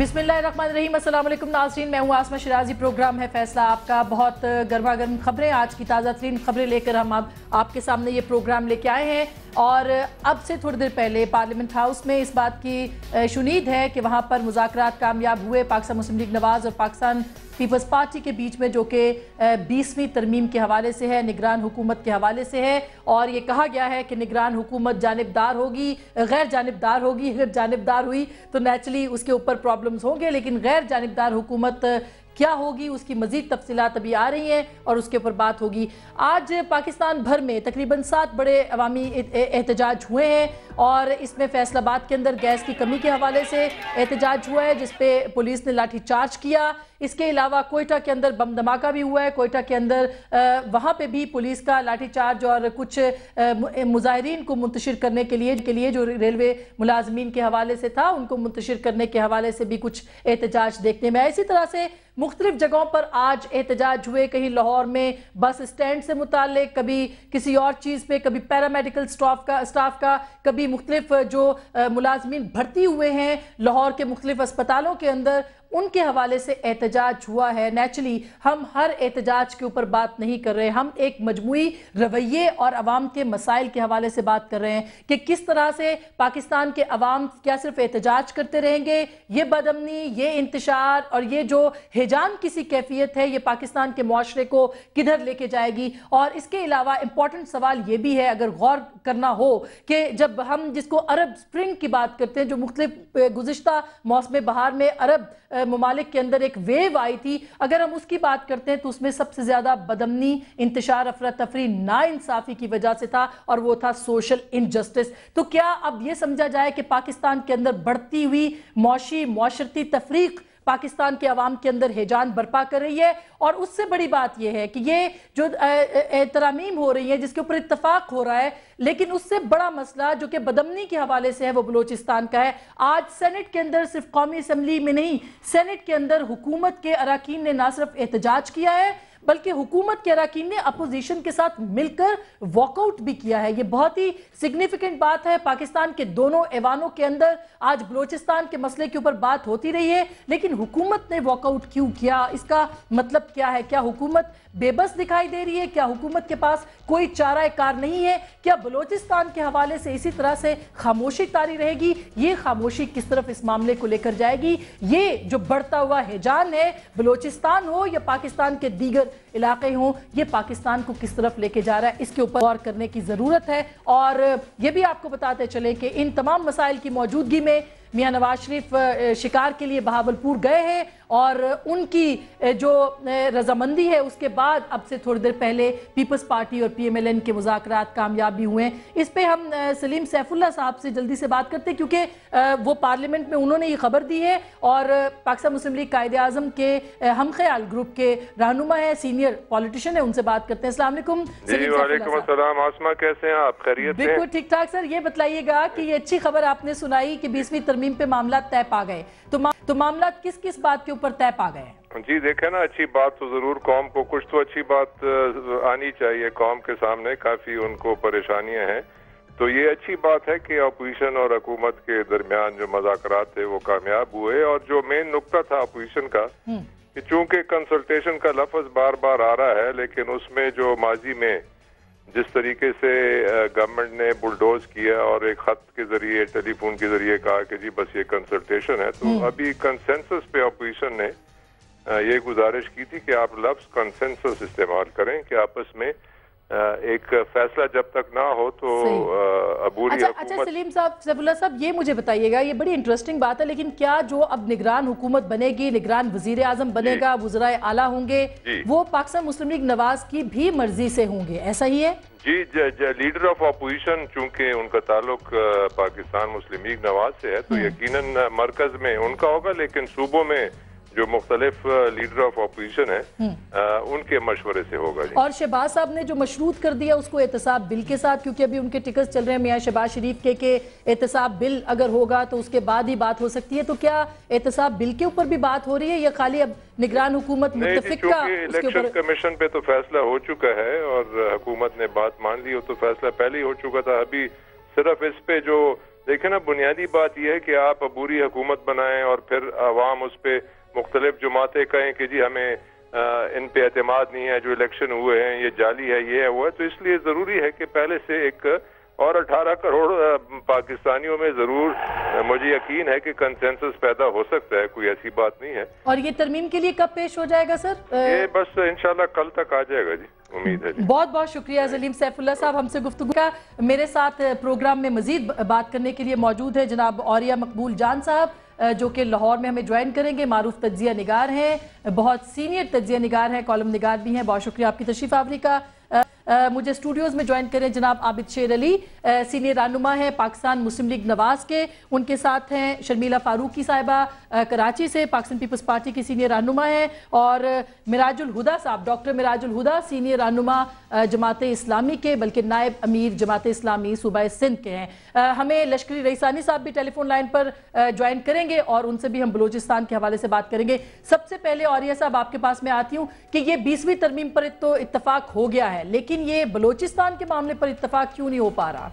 बिस्मिल्लाहिर्रहमानिर्रहीम, अस्सलाम वालेकुम नाज़रीन, मैं हूँ आसमा शिराजी। प्रोग्राम है फैसला आपका। बहुत गर्मा गर्म खबरें, आज की ताज़ा तरीन खबरें लेकर हम आपके सामने ये प्रोग्राम लेके आए हैं। और अब से थोड़ी देर पहले पार्लियामेंट हाउस में इस बात की शुनीद है कि वहाँ पर मुज़ाकरात कामयाब हुए पाकिस्तान मुस्लिम लीग नवाज़ और पाकिस्तान पीपल्स पार्टी के बीच में, जो कि 20वीं तरमीम के हवाले से है, निगरान हुकूमत के हवाले से है। और ये कहा गया है कि निगरान हुकूमत जानिबदार होगी, गैर जानिबदार होगी। अगर जानिबदार हुई तो नेचुरली उसके ऊपर प्रॉब्लम्स होंगे, लेकिन गैर जानिबदार हुकूमत क्या होगी उसकी मजीद तफसीलात अभी आ रही हैं और उसके ऊपर बात होगी। आज पाकिस्तान भर में तकरीबन 7 बड़े अवामी एहतजाज हुए हैं और इसमें फैसलाबाद के अंदर गैस की कमी के हवाले से एहतजाज हुआ है, जिसपे पुलिस ने लाठी चार्ज किया। इसके अलावा कोयटा के अंदर बम धमाका भी हुआ है। कोयटा के अंदर वहाँ पे भी पुलिस का लाठी चार्ज और कुछ मुजाहिरीन को मुंतशिर करने के लिए जो रेलवे मुलाजमीन के हवाले से था, उनको मुंतशिर करने के हवाले से भी कुछ एहतजाज देखने में आए। इसी तरह से मुख्तलिफ जगहों पर आज एहतजाज हुए। कहीं लाहौर में बस स्टैंड से मुताल्लिक, कभी किसी और चीज़ पे, कभी पैरामेडिकल स्टाफ का, कभी मुख्तलिफ जो मुलाजमीन भर्ती हुए हैं लाहौर के मुख्तलिफ अस्पतालों के अंदर, उनके हवाले से एहतजाज हुआ है। नेचुरली हम हर एहतजाज के ऊपर बात नहीं कर रहे, हम एक मजमूई रवैये और अवाम के मसाइल के हवाले से बात कर रहे हैं कि किस तरह से पाकिस्तान के अवाम क्या सिर्फ एहतजाज करते रहेंगे। ये बदअमनी, ये इंतशार और ये जो हिजाम किसी कैफियत है, ये पाकिस्तान के मुआशरे को किधर लेके जाएगी। और इसके अलावा इंपॉर्टेंट सवाल ये भी है, अगर गौर करना हो कि जब हम जिसको अरब स्प्रिंग की बात करते हैं, जो मुख्तलिफ गुज़िश्ता मौसम बहार में अरब ममालिक के अंदर एक वेव आई थी, अगर हम उसकी बात करते हैं तो उसमें सबसे ज्यादा बदअमनी, इंतशार, अफरा तफरी, नाइंसाफी की वजह से था और वो था सोशल इनजस्टिस। तो क्या अब ये समझा जाए कि पाकिस्तान के अंदर बढ़ती हुई मुआशरती तफरीक पाकिस्तान के अवाम के अंदर हिजान बर्पा कर रही है? और उससे बड़ी बात यह है कि ये जो तरमीम हो रही है जिसके ऊपर इत्तफाक हो रहा है, लेकिन उससे बड़ा मसला जो कि बदअमनी के हवाले से है वो बलोचिस्तान का है। आज सेनेट के अंदर, सिर्फ कौमी असम्बली में नहीं, सेनेट के अंदर हुकूमत के अरकान ने ना सिर्फ एहतजाज किया है बल्कि हुकूमत के अरकान ने अपोजिशन के साथ मिलकर वॉकआउट भी किया है। ये बहुत ही सिग्निफिकेंट बात है। पाकिस्तान के दोनों ऐवानों के अंदर आज बलोचिस्तान के मसले के ऊपर बात होती रही है, लेकिन हुकूमत ने वॉकआउट क्यों किया? इसका मतलब क्या है? क्या हुकूमत बेबस दिखाई दे रही है? क्या हुकूमत के पास कोई चारा कार नहीं है? क्या बलोचिस्तान के हवाले से इसी तरह से खामोशी तारी रहेगी? ये खामोशी किस तरफ इस मामले को लेकर जाएगी? ये जो बढ़ता हुआ हिजान है, बलोचिस्तान हो या पाकिस्तान के दीगर इलाके हों, ये पाकिस्तान को किस तरफ लेके जा रहा है, इसके ऊपर गौर करने की ज़रूरत है। और ये भी आपको बताते चले कि इन तमाम मसाइल की मौजूदगी में मियां नवाज शरीफ शिकार के लिए बहावलपुर गए हैं और उनकी जो रजामंदी है उसके बाद अब से थोड़ी देर पहले पीपल्स पार्टी और PMLN के मुज़ाकरात कामयाब भी हुए हैं। इस पे हम सलीम सैफुल्लाह साहब से जल्दी से बात करते हैं, क्योंकि वो पार्लियामेंट में उन्होंने ये खबर दी है और पाकिस्तान मुस्लिम लीग कायदे आज़म के हम ख्याल ग्रुप के रहनुमा है, सीनियर पॉलिटिशियन है, उनसे बात करते हैं। अस्सलाम वालेकुम। वालेकुम अस्सलाम। आसमा, कैसे हैं आप? खैरियत से? बिल्कुल ठीक ठाक सर। ये बताइएगा कि ये अच्छी खबर आपने सुनाई कि 20वीं तरमीम पे मामला तय पा गए, तो मामला किस किस बात के ऊपर तय पा गए? जी देखे ना, अच्छी बात तो जरूर, कौम को कुछ तो अच्छी बात आनी चाहिए। कौम के सामने काफी उनको परेशानियां हैं, तो ये अच्छी बात है कि अपोजिशन और हुकूमत के दरमियान जो मुज़ाकरात थे वो कामयाब हुए। और जो मेन नुक्ता था अपोजिशन का कि चूंकि कंसल्टेशन का लफ्ज बार बार आ रहा है, लेकिन उसमें जो माजी में जिस तरीके से गवर्नमेंट ने बुलडोज किया और एक खत के जरिए, टेलीफोन के जरिए कहा कि जी बस ये कंसल्टेशन है, तो अभी कंसेंसस पे अपोजिशन ने ये गुजारिश की थी कि आप लफ्ज कंसेंसस इस्तेमाल करें कि आपस में एक फैसला जब तक ना हो तो अबूरी हुकूमत। अच्छा सलीम साहब, सैफुल्लाह साहब, ये मुझे बताइएगा, ये बड़ी इंटरेस्टिंग बात है, लेकिन क्या जो अब निगरान हुकूमत बनेगी, निगरान वजीर आजम बनेगा, वज़राए आला होंगे, वो पाकिस्तान मुस्लिम लीग नवाज की भी मर्जी से होंगे, ऐसा ही है? जी, लीडर ऑफ अपोजिशन चूंकि उनका ताल्लुक पाकिस्तान मुस्लिम लीग नवाज से है, तो यकीनन मरकज में उनका होगा, लेकिन सूबों में जो मुख्तलिफ लीडर ऑफ अपोजिशन है उनके मशवरे से होगा। और शहबाज साहब ने जो मशरूत कर दिया उसको एहतसाब बिल के साथ, क्योंकि अभी उनके टिकट चल रहे हैं मियां शहबाज शरीफ के एहतसाब बिल अगर होगा तो उसके बाद ही बात हो सकती है। तो क्या एहतसाब बिल के ऊपर भी बात हो रही है या खाली अब निगरान हुकूमत मुत्तफिक का? इलेक्शन कमीशन पे तो फैसला हो चुका है और हुकूमत ने बात मान ली हो, तो फैसला पहले ही हो चुका था। अभी सिर्फ इस पे जो देखिए ना, बुनियादी बात यह है कि आप अबूरी हुकूमत बनाएं और फिर अवाम उस पर मुख्तलिफ जमातें कहें कि जी हमें इन पे एतमाद नहीं है, जो इलेक्शन हुए हैं ये जाली है, ये है वो है। तो इसलिए जरूरी है कि पहले से एक और 18 करोड़ पाकिस्तानियों में जरूर मुझे यकीन है कि कंसेंसस पैदा हो सकता है, कोई ऐसी बात नहीं है। और ये तरमीम के लिए कब पेश हो जाएगा सर? ये बस इंशाल्लाह कल तक आ जाएगा जी, उम्मीद है जी। बहुत बहुत शुक्रिया सलीम सैफुल्लाह साहब, हमसे गुफ्तगू का। मेरे साथ प्रोग्राम में मजीद बात करने के लिए मौजूद है जनाब औरिया मकबूल जान साहब, जो कि लाहौर में हमें ज्वाइन करेंगे। मारूफ तज्जिया निगार हैं, बहुत सीनियर तज्जिया निगार हैं, कॉलम निगार भी हैं। बहुत शुक्रिया आपकी तशरीफ आवरी का। मुझे स्टूडियोज में ज्वाइन करें जनाब आबिद शेर अली, सीनियर रहनुमा है पाकिस्तान मुस्लिम लीग नवाज के। उनके साथ हैं शर्मिला फारूकी साहिबा, कराची से पाकिस्तान पीपल्स पार्टी की सीनियर रहनुमा है। और मिराजुल हुदा साहब, डॉक्टर मिराजुल हुदा, सीनियर रहनुमा जमात इस्लामी के, बल्कि नायब अमीर जमात इस्लामी सूबा सिंध के हैं। हमें लश्करी रईसानी साहब भी टेलीफोन लाइन पर ज्वाइन करेंगे और उनसे भी हम बलूचिस्तान के हवाले से बात करेंगे। सबसे पहले औरिया साहब आपके पास मैं आती हूँ कि ये 20वीं तरमीम पर तो इत्तफाक हो गया है, लेकिन ये बलूचिस्तान के मामले पर इत्तफाक क्यों नहीं हो पा रहा?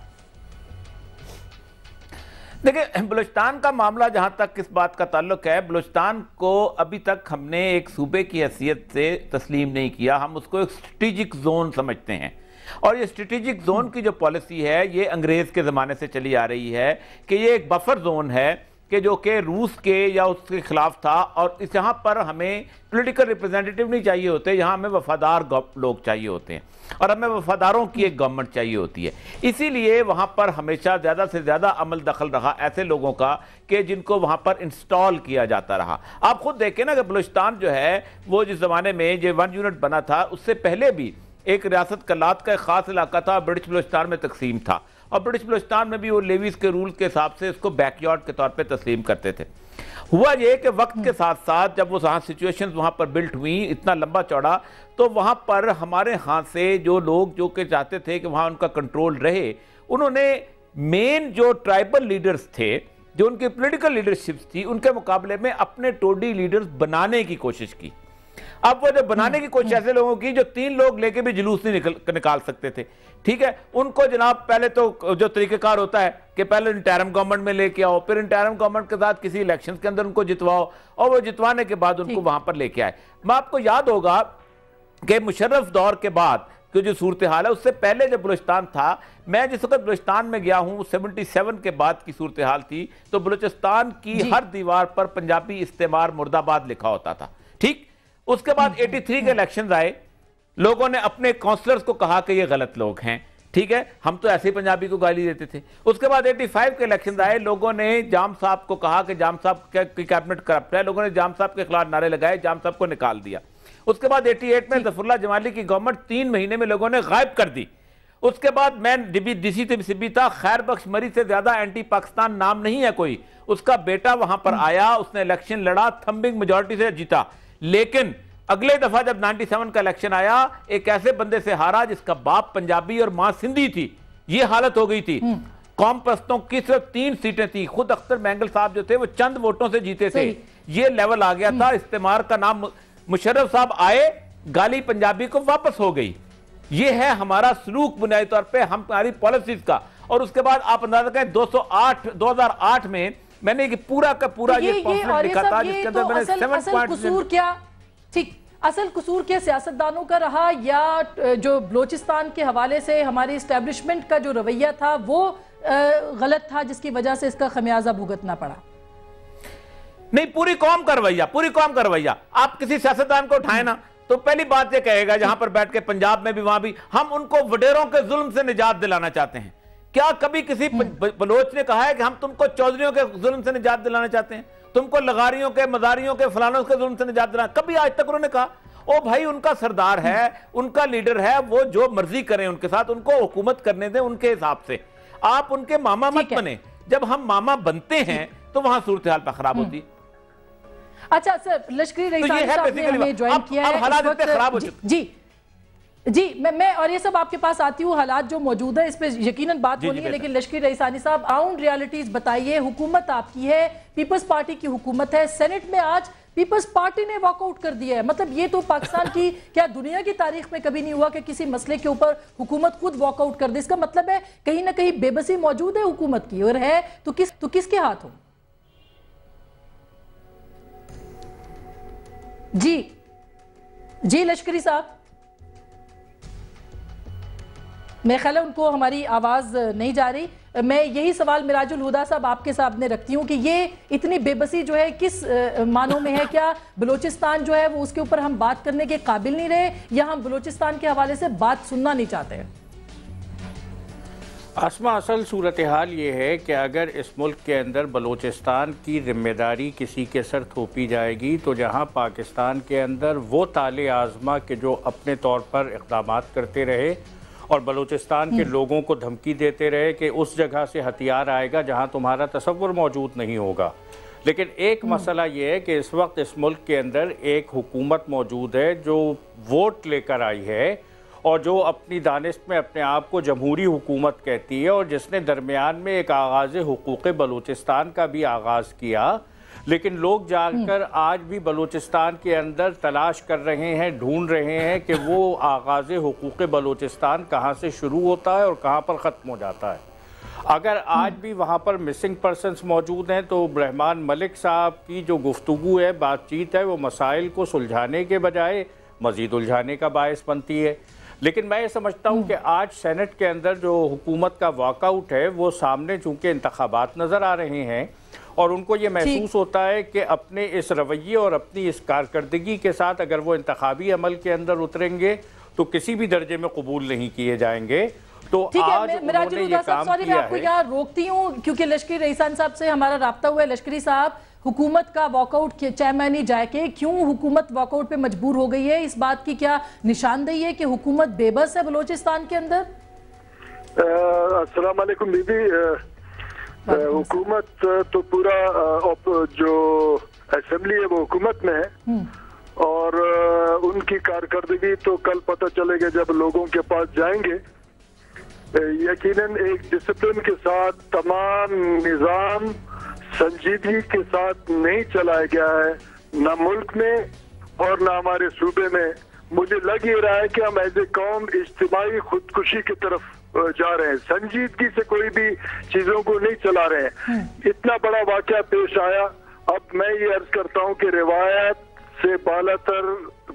देखिए, बलूचिस्तान का मामला जहां तक इस बात का ताल्लुक है, बलूचिस्तान को अभी तक हमने एक सूबे की हैसियत से तस्लीम नहीं किया। हम उसको एक स्ट्रेटेजिक जोन समझते हैं और ये स्ट्रेटेजिक जोन की जो पॉलिसी है ये अंग्रेज़ के ज़माने से चली आ रही है कि ये एक बफर जोन है कि जो कि रूस के या उसके खिलाफ था। और इस यहाँ पर हमें पॉलिटिकल रिप्रेजेंटेटिव नहीं चाहिए होते, यहाँ हमें वफादार लोग चाहिए होते हैं और हमें वफादारों की एक गवर्नमेंट चाहिए होती है। इसीलिए वहाँ पर हमेशा ज़्यादा से ज़्यादा अमल दखल रहा ऐसे लोगों का कि जिनको वहाँ पर इंस्टॉल किया जाता रहा। आप खुद देखें ना कि बलूचिस्तान जो है वो जिस ज़माने में जो 1 यूनिट बना था उससे पहले भी एक रियासत कलात का एक ख़ास इलाका था, ब्रिटिश बलूचिस्तान में तकसीम था और ब्रिटिश बलूचिस्तान में भी वो लेवीज के रूल के हिसाब से इसको बैकयार्ड के तौर पे तस्लीम करते थे। हुआ ये कि वक्त के साथ साथ जब वो वहाँ सिचुएशंस वहाँ पर बिल्ट हुई इतना लंबा चौड़ा, तो वहाँ पर हमारे हाथ से जो लोग जो कि चाहते थे कि वहाँ उनका कंट्रोल रहे, उन्होंने मेन जो ट्राइबल लीडर्स थे, जो उनकी पॉलिटिकल लीडरशिप थी, उनके मुकाबले में अपने टोडी लीडर्स बनाने की कोशिश की। अब वो जो बनाने की कोशिश ऐसे लोगों की जो 3 लोग लेके भी जुलूस नहीं निकाल सकते थे, ठीक है, उनको जनाब पहले तो जो तरीकेकार होता है कि पहले इंटरिम गवर्नमेंट में लेके आओ, फिर इंटरिम गवर्नमेंट के साथ किसी इलेक्शंस के अंदर उनको जितवाओ और वो जितवाने के बाद उनको वहां पर लेके आए। मैं आपको याद होगा कि मुशर्रफ दौर के बाद की जो सूरत हाल है, उससे पहले जब बलूचिस्तान था, मैं जिस वक्त बलूचिस्तान में गया हूँ 77 के बाद की सूरत हाल थी, तो बलूचिस्तान की हर दीवार पर पंजाबी इस्तेमार मुर्दाबाद लिखा होता था। ठीक, उसके बाद 83 के इलेक्शन आए, लोगों ने अपने काउंसलर्स को कहा कि ये गलत लोग हैं, ठीक है, हम तो ऐसे ही पंजाबी को गाली देते थे। उसके बाद 85 के इलेक्शन आए, लोगों ने जाम साहब को कहा कि जाम साहब की कैबिनेट करप्ट है, लोगों ने जाम साहब के खिलाफ नारे लगाए, जाम साहब को निकाल दिया। उसके बाद 88 में जफरुल्लाह जमाली की गवर्नमेंट 3 महीने में लोगों ने गायब कर दी। उसके बाद मैं डीसी सिबी था, खैर बख्श मरी से ज्यादा एंटी पाकिस्तान नाम नहीं है कोई। उसका बेटा वहां पर आया, उसने इलेक्शन लड़ा, थंबिंग मेजोरिटी से जीता, लेकिन अगले दफा जब 97 का इलेक्शन आया, एक ऐसे बंदे से हारा जिसका बाप पंजाबी और मां सिंधी थी। ये हालत हो गई थी। कौम परस्तों की सिर्फ 3 सीटें थी, खुद अख्तर मैंगल साहब जो थे वो चंद वोटों से जीते थे। ये लेवल आ गया था। इस्तेमार का नाम, मुशर्रफ साहब आए, गाली पंजाबी को वापस हो गई। ये है हमारा सलूक बुनियादी तौर पर, हमारी पॉलिसीज का। और उसके बाद आप अंदाजा करें 2008 में मैंने पूरा का पूरा ये पॉम्फलेट लिखा था, जिसके अंदर मैंने 7 पॉइंट्स। क्या ठीक असल कसूर क्या सियासतदानों का रहा, या जो बलूचिस्तान के हवाले से हमारी इस्टेब्लिशमेंट का जो रवैया था वो गलत था, जिसकी वजह से इसका खमियाजा भुगतना पड़ा? नहीं, पूरी कौम का रवैया, पूरी कौम का रवैया। आप किसी सियासतदान को उठाए ना तो पहली बात ये कहेगा, जहां पर बैठ के पंजाब में भी, वहां भी, हम उनको वडेरों के जुल्म से निजात दिलाना चाहते हैं। क्या कभी किसी बलोच ने कहा है कि हम तुमको चौधरियों के जुल्म से निजात दिलाना चाहते हैं, तुमको लगारियों के, मदारियों के, फलानों के जुल्म से निजात दिलाना? कभी आज तक उन्होंने कहा? ओ भाई, उनका सरदार है, उनका लीडर है, वो जो मर्जी करें उनके साथ, उनको हुकूमत करने दें उनके हिसाब से। आप उनके मामा मत बने। जब हम मामा बनते हैं तो वहां सूरत हाल खराब होती। अच्छा सर, लश्करी रईसानी साहब ने हमें ज्वाइन किया है। हालात इतने खराब हो चुके। जी, मैं और ये सब आपके पास आती हूँ। हालात जो मौजूद है इस पे यकीनन बात होनी है, लेकिन लश्करी रईसानी साहब, ग्राउंड रियलिटीज बताइए। हुकूमत आपकी है, पीपल्स पार्टी की हुकूमत है, सेनेट में आज पीपल्स पार्टी ने वॉकआउट कर दिया है। मतलब ये तो पाकिस्तान की क्या दुनिया की तारीख में कभी नहीं हुआ कि किसी मसले के ऊपर हुकूमत खुद वॉकआउट कर दे। इसका मतलब है कहीं ना कहीं बेबसी मौजूद है हुकूमत की, और है तो किसके हाथ हो? जी लश्करी साहब, मेरे ख्याल है उनको हमारी आवाज नहीं जा रही। मैं यही सवाल मिराजुल हुदा साहब आपके सामने रखती हूँ कि ये इतनी बेबसी जो है किस मानों में है? क्या बलूचिस्तान जो है वो उसके ऊपर हम बात करने के काबिल नहीं रहे, या हम बलूचिस्तान के हवाले से बात सुनना नहीं चाहते हैं? आसमा, असल सूरत हाल ये है कि अगर इस मुल्क के अंदर बलूचिस्तान की जिम्मेदारी किसी के सर थोपी जाएगी तो जहाँ पाकिस्तान के अंदर वो ताले आज़मा के जो अपने तौर पर इक़दाम करते रहे और बलूचिस्तान के लोगों को धमकी देते रहे कि उस जगह से हथियार आएगा जहाँ तुम्हारा तसव्वुर मौजूद नहीं होगा। लेकिन एक मसला ये है कि इस वक्त इस मुल्क के अंदर एक हुकूमत मौजूद है जो वोट लेकर आई है और जो अपनी दानिश में अपने आप को जमहूरी हुकूमत कहती है, और जिसने दरमियान में एक आगाज़ हुकूक़ बलूचिस्तान का भी आगाज़ किया। लेकिन लोग जाकर आज भी बलूचिस्तान के अंदर तलाश कर रहे हैं, ढूंढ रहे हैं कि वो आगाज़ हुकूक़ बलूचिस्तान कहाँ से शुरू होता है और कहाँ पर ख़त्म हो जाता है। अगर आज भी वहाँ पर मिसिंग पर्सनस मौजूद हैं तो रहमान मलिक साहब की जो गुफ्तगू है, बातचीत है, वो मसाइल को सुलझाने के बजाय मज़ीद उलझाने का बायस बनती है। लेकिन मैं ये समझता हूँ कि आज सेनेट के अंदर जो हुकूमत का वॉकआउट है वो सामने चूँकि इंतखाबात नज़र आ रहे हैं और उनको ये महसूस होता है कि अपने इस रवैये और अपनी इस कारकर्दगी के साथ अगर वो इंतखाबी अमल के अंदर उतरेंगे तो किसी भी दर्जे में कबूल नहीं किए जाएंगे। तो आज उन्होंने ये काम किया है। मैं आपको यहाँ रोकती हूँ क्योंकि लश्करी रईसान साहब से हमारा राब्ता हुआ है। लश्करी साहब, हुकूमत का वॉकआउट चाहे मैं नहीं जाए के क्यों हुकूमत वॉकआउट पे मजबूर हो गई है? इस बात की क्या निशानदेही है कि हुकूमत बेबस है बलोचिस्तान के अंदर? अस्सलाम वालेकुम दीदी। हुकूमत तो पूरा जो असेंबली है वो हुकूमत में है और उनकी कारकर्दगी तो कल पता चलेगा जब लोगों के पास जाएंगे। यकीनन एक डिसिप्लिन के साथ तमाम निज़ाम संजीदगी के साथ नहीं चलाया गया है, ना मुल्क में और ना हमारे सूबे में। मुझे लग ये रहा है कि हम एज ए कौम इज्तिमाई खुदकुशी की तरफ जा रहे हैं, संजीदगी से कोई भी चीजों को नहीं चला रहे हैं। इतना बड़ा वाकया पेश आया। अब मैं ये अर्ज करता हूँ कि रिवायत से बालातर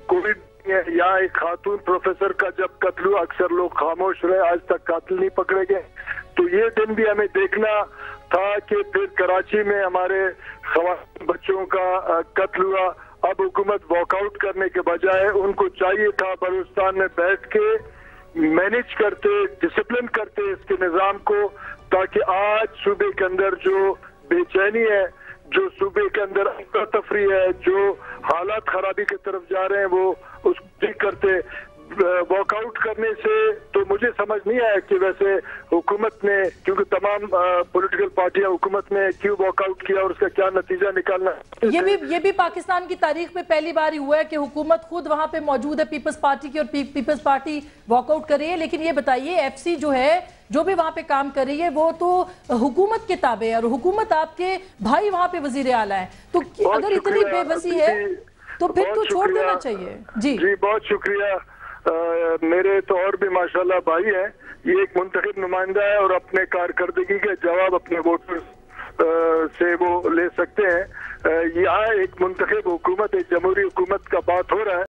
कोई या एक खातून प्रोफेसर का जब कत्ल हुआ, अक्सर लोग खामोश रहे, आज तक कातिल नहीं पकड़े गए। तो ये दिन भी हमें देखना था कि फिर कराची में हमारे ख़वातीन बच्चों का कत्ल हुआ। अब हुकूमत वॉकआउट करने के बजाय उनको चाहिए था बलूचिस्तान में बैठ के मैनेज करते, डिसिप्लिन करते इसके निज़ाम को, ताकि आज सूबे के अंदर जो बेचैनी है, जो सूबे के अंदर तफरी है, जो हालात खराबी की तरफ जा रहे हैं, वो उसको ठीक करते। वॉकआउट करने से तो मुझे समझ नहीं आया कि वैसे हुकूमत ने, क्योंकि तमाम पॉलिटिकल पार्टियां हुकूमत ने क्यों वॉकआउट किया और उसका क्या नतीजा निकालना। ये भी पाकिस्तान की तारीख में पहली बार ही हुआ है कि हुकूमत खुद वहां पे मौजूद है पीपल्स पार्टी की और पीपल्स पार्टी वॉकआउट कर रही है। लेकिन ये बताइए, एफसी जो है जो भी वहां पे काम कर रही है वो तो हुकूमत के ताबे है और हुकूमत आपके भाई वहां पे वजीर आला है, तो अगर इतनी बेबसी है तो फिर तो छोड़ देना चाहिए। जी बहुत शुक्रिया। मेरे तो और भी माशाल्लाह भाई हैं। ये एक मुंतखब नुमाइंदा है और अपने कारकर्दगी के जवाब अपने वोटर्स से वो ले सकते हैं। यहाँ एक मुंतखब हुकूमत, एक जमहूरी हुकूमत का बात हो रहा है।